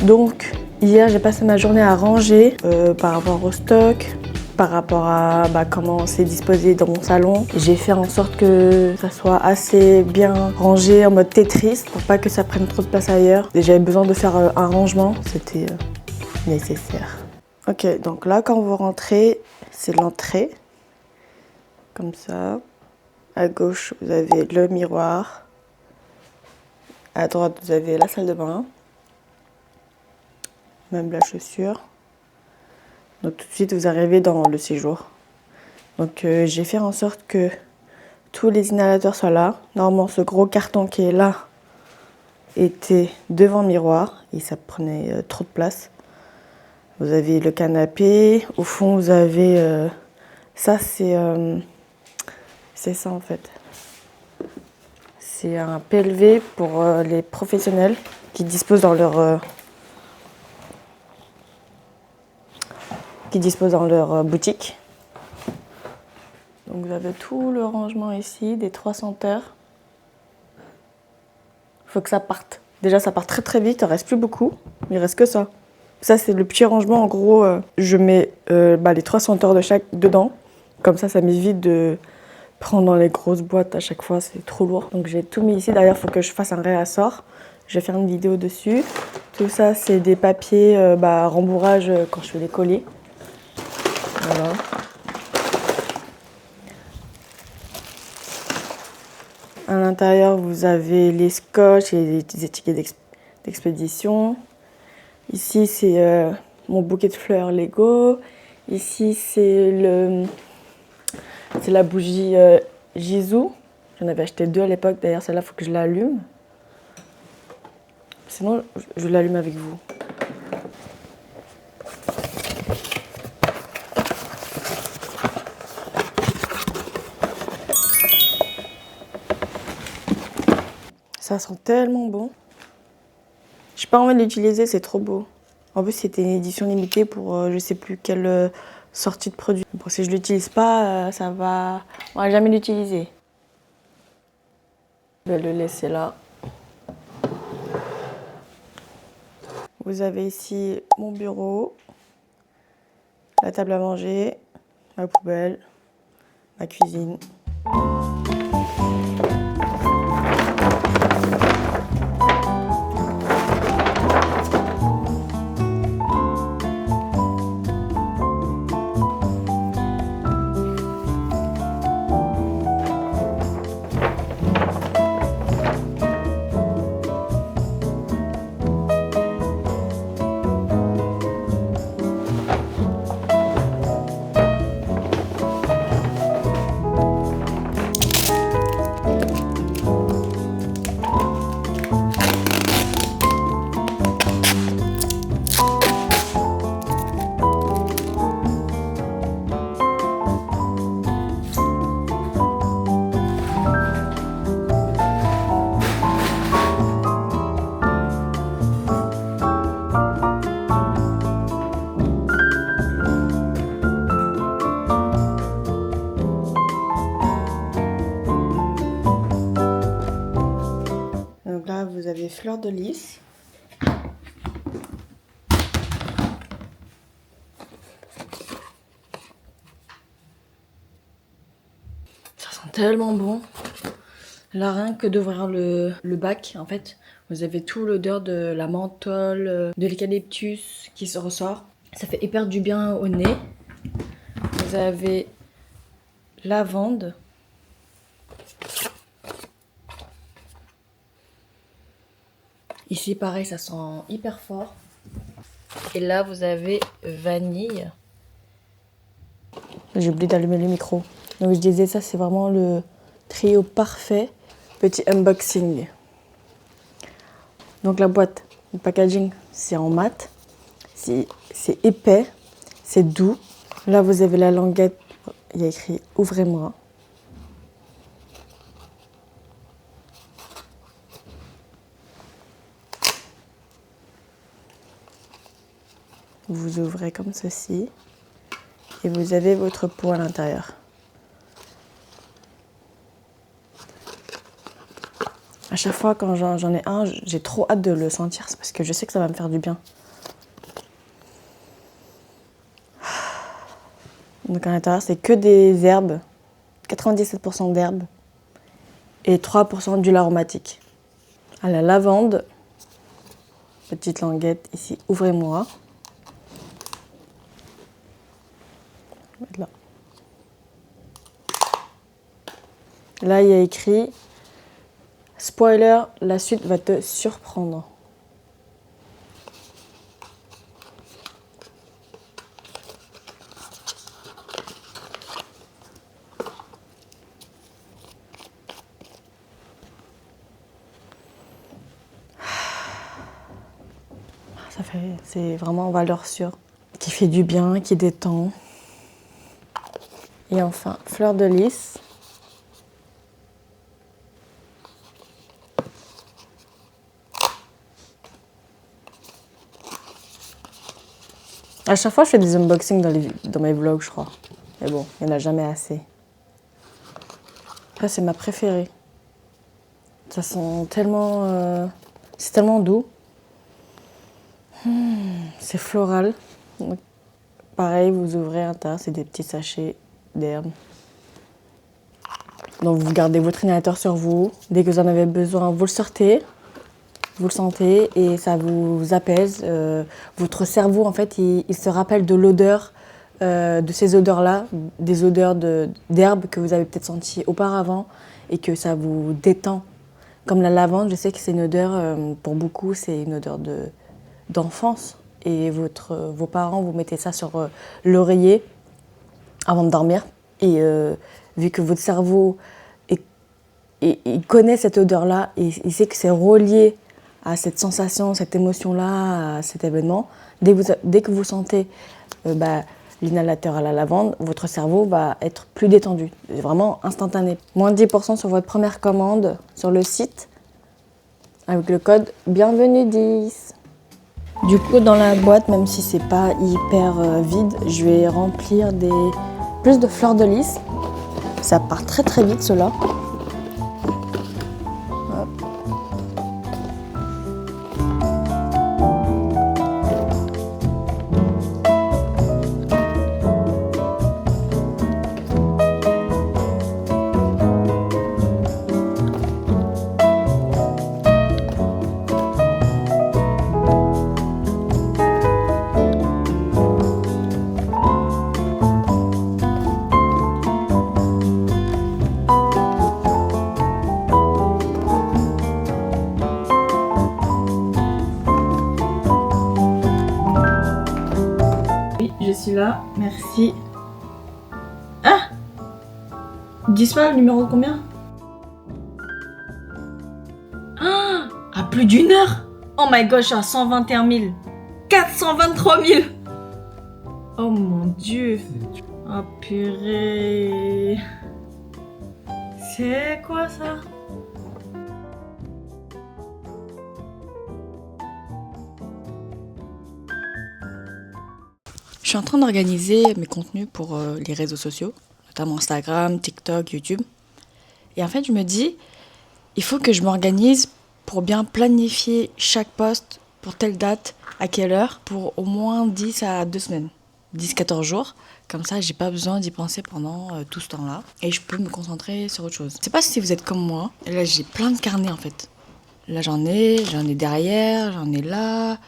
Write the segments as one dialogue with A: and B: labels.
A: Donc hier j'ai passé ma journée à ranger par rapport au stock, par rapport à comment c'est disposé dans mon salon. J'ai fait en sorte que ça soit assez bien rangé en mode Tetris pour pas que ça prenne trop de place ailleurs. Et j'avais besoin de faire un rangement, c'était nécessaire. Ok, donc là quand vous rentrez, c'est l'entrée, comme ça. À gauche vous avez le miroir, à droite vous avez la salle de bain, même la chaussure. Donc tout de suite vous arrivez dans le séjour. Donc j'ai fait en sorte que tous les inhalateurs soient là. Normalement ce gros carton qui est là était devant le miroir et ça prenait trop de place. Vous avez le canapé, au fond vous avez ça c'est ça en fait. C'est un PLV pour les professionnels qui disposent dans leur boutique. Donc vous avez tout le rangement ici, des 3 senteurs. Il faut que ça parte. Déjà ça part très très vite, il ne reste plus beaucoup, il reste que ça. Ça c'est le petit rangement, en gros je mets les 3 senteurs de chaque dedans. Comme ça m'évite de prendre dans les grosses boîtes à chaque fois, c'est trop lourd. Donc j'ai tout mis ici, d'ailleurs il faut que je fasse un réassort. Je vais faire une vidéo dessus. Tout ça c'est des papiers rembourrage quand je fais les colis. Voilà. À l'intérieur, vous avez les scotch et les étiquettes d'expédition. Ici, c'est mon bouquet de fleurs Lego. Ici, c'est la bougie Jisoo. J'en avais acheté 2 à l'époque. D'ailleurs, celle-là, il faut que je l'allume. Sinon, je l'allume avec vous. Ça sent tellement bon. J'ai pas envie de l'utiliser, c'est trop beau. En plus, c'était une édition limitée pour je sais plus quelle sortie de produit. Bon, si je l'utilise pas, ça va... On va jamais l'utiliser. Je vais le laisser là. Vous avez ici mon bureau, la table à manger, ma poubelle, ma cuisine. Donc là, vous avez fleur de lys. Ça sent tellement bon. Là, rien que d'ouvrir le bac, en fait, vous avez tout l'odeur de la menthol, de l'eucalyptus qui se ressort. Ça fait hyper du bien au nez. Vous avez lavande. Ici, pareil, ça sent hyper fort. Et là, vous avez vanille. J'ai oublié d'allumer le micro. Donc, je disais, ça, c'est vraiment le trio parfait. Petit unboxing. Donc, la boîte, le packaging, c'est en mat. C'est épais, c'est doux. Là, vous avez la languette. Il y a écrit « Ouvrez-moi ». Vous ouvrez comme ceci et vous avez votre pot à l'intérieur. À chaque fois quand j'en ai un, j'ai trop hâte de le sentir, c'est parce que je sais que ça va me faire du bien. Donc à l'intérieur, c'est que des herbes, 97% d'herbes et 3% d'huile aromatique. À la lavande, petite languette ici, ouvrez-moi. Là. Là, il y a écrit « Spoiler, la suite va te surprendre ». C'est vraiment valeur sûre, qui fait du bien, qui détend. Et enfin, fleur de lys. À chaque fois, je fais des unboxings dans mes vlogs, je crois. Mais bon, il n'y en a jamais assez. Ça, c'est ma préférée. Ça sent tellement... c'est tellement doux. C'est floral. Donc, pareil, vous ouvrez un tas, c'est des petits sachets d'herbes. Donc vous gardez votre inhalateur sur vous. Dès que vous en avez besoin, vous le sortez, vous le sentez et ça vous apaise. Votre cerveau, en fait, il se rappelle de l'odeur, de ces odeurs-là, des odeurs d'herbes que vous avez peut-être senties auparavant et que ça vous détend. Comme la lavande, je sais que c'est une odeur, pour beaucoup, c'est une odeur d'enfance. Et vos parents, vous mettez ça sur l'oreiller avant de dormir. Et vu que votre cerveau il connaît cette odeur-là, et il sait que c'est relié à cette sensation, cette émotion-là, à cet événement, dès que vous sentez l'inhalateur à la lavande, votre cerveau va être plus détendu. C'est vraiment instantané. Moins 10% sur votre première commande sur le site avec le code bienvenue 10. Du coup, dans la boîte, même si c'est pas hyper vide, je vais remplir plus de fleurs de lys. Ça part très très vite, cela. Je suis là, merci. Ah! Dis pas le numéro combien? Ah! À plus d'une heure! Oh my gosh, à 121 000! 423 000! Oh mon dieu! Oh purée! C'est quoi ça? Je suis en train d'organiser mes contenus pour les réseaux sociaux, notamment Instagram, TikTok, YouTube. Et en fait, je me dis, il faut que je m'organise pour bien planifier chaque post pour telle date, à quelle heure, pour au moins 10 à 2 semaines, 10-14 jours. Comme ça, j'ai pas besoin d'y penser pendant tout ce temps-là. Et je peux me concentrer sur autre chose. Je sais pas si vous êtes comme moi. Là, j'ai plein de carnets en fait. Là, j'en ai derrière, j'en ai là.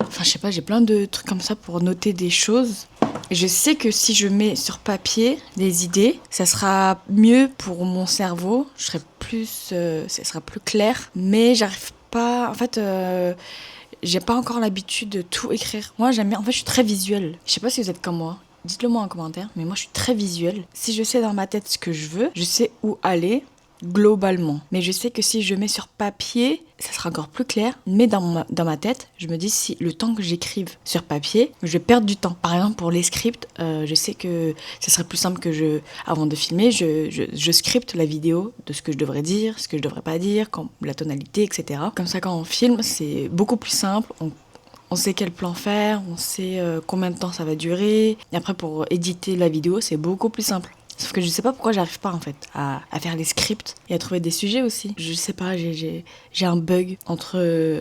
A: Enfin, je sais pas, j'ai plein de trucs comme ça pour noter des choses. Et je sais que si je mets sur papier des idées, ça sera mieux pour mon cerveau. Je serai ça sera plus clair. Mais j'arrive pas. En fait, j'ai pas encore l'habitude de tout écrire. Moi, j'aime bien. En fait, je suis très visuelle. Je sais pas si vous êtes comme moi. Dites-le moi en commentaire. Mais moi, je suis très visuelle. Si je sais dans ma tête ce que je veux, je sais où aller. Globalement. Mais je sais que si je mets sur papier, ça sera encore plus clair. Mais dans ma tête, je me dis si le temps que j'écrive sur papier, je vais perdre du temps. Par exemple, pour les scripts, je sais que ce serait plus simple que avant de filmer, je scripte la vidéo de ce que je devrais dire, ce que je devrais pas dire, la tonalité, etc. Comme ça, quand on filme, c'est beaucoup plus simple. On sait quel plan faire, on sait combien de temps ça va durer. Et après, pour éditer la vidéo, c'est beaucoup plus simple. Sauf que je sais pas pourquoi j'arrive pas en fait à faire des scripts et à trouver des sujets aussi. Je sais pas, j'ai un bug entre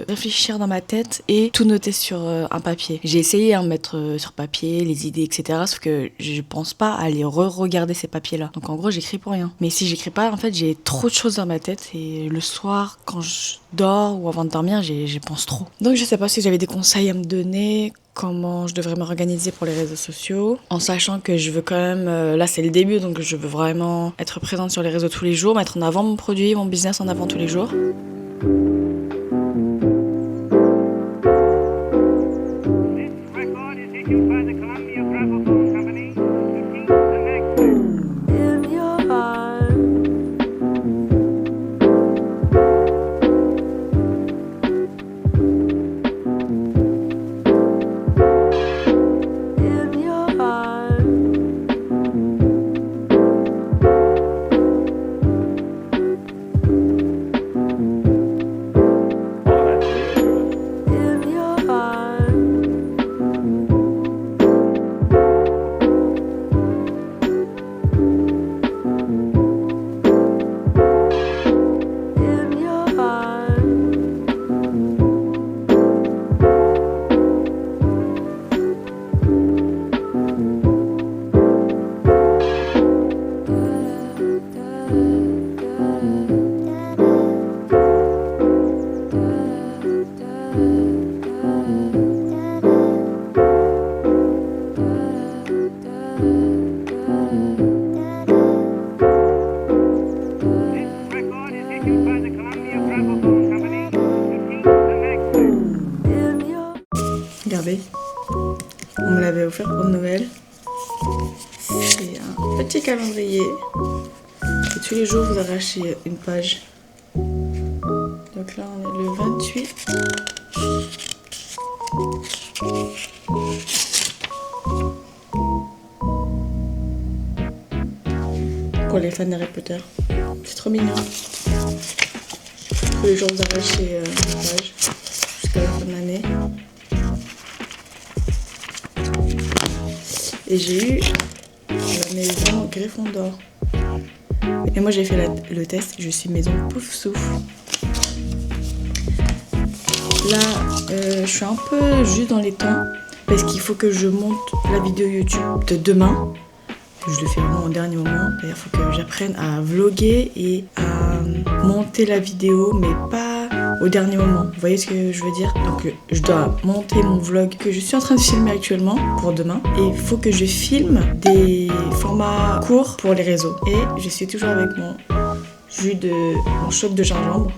A: réfléchir dans ma tête et tout noter sur un papier. J'ai essayé de mettre sur papier les idées, etc. Sauf que je pense pas à aller re-regarder ces papiers-là. Donc en gros, j'écris pour rien. Mais si j'écris pas, en fait, j'ai trop de choses dans ma tête et le soir, quand je dors ou avant de dormir, j'y pense trop. Donc je sais pas si j'avais des conseils à me donner, comment je devrais m'organiser pour les réseaux sociaux, en sachant que je veux quand même, là c'est le début, donc je veux vraiment être présente sur les réseaux tous les jours, mettre en avant mon produit, mon business en avant tous les jours. Regardez, on me l'avait offert pour Noël. C'est un petit calendrier. Et tous les jours, vous arrachez une page. Donc là, on est le 28. Pour les fans d'Harry Potter. C'est trop mignon. Tous les jours, vous arrachez une page jusqu'à la fin de l'année. Et j'ai eu la maison Gryffondor. Et moi j'ai fait le test, je suis maison pouf souffle. Là, je suis un peu juste dans les temps parce qu'il faut que je monte la vidéo YouTube de demain. Je le fais vraiment au dernier moment. Il faut que j'apprenne à vlogger et à monter la vidéo, mais pas au dernier moment. Vous voyez ce que je veux dire? Donc je dois monter mon vlog que je suis en train de filmer actuellement pour demain. Et il faut que je filme des formats courts pour les réseaux. Et je suis toujours avec mon shot de gingembre.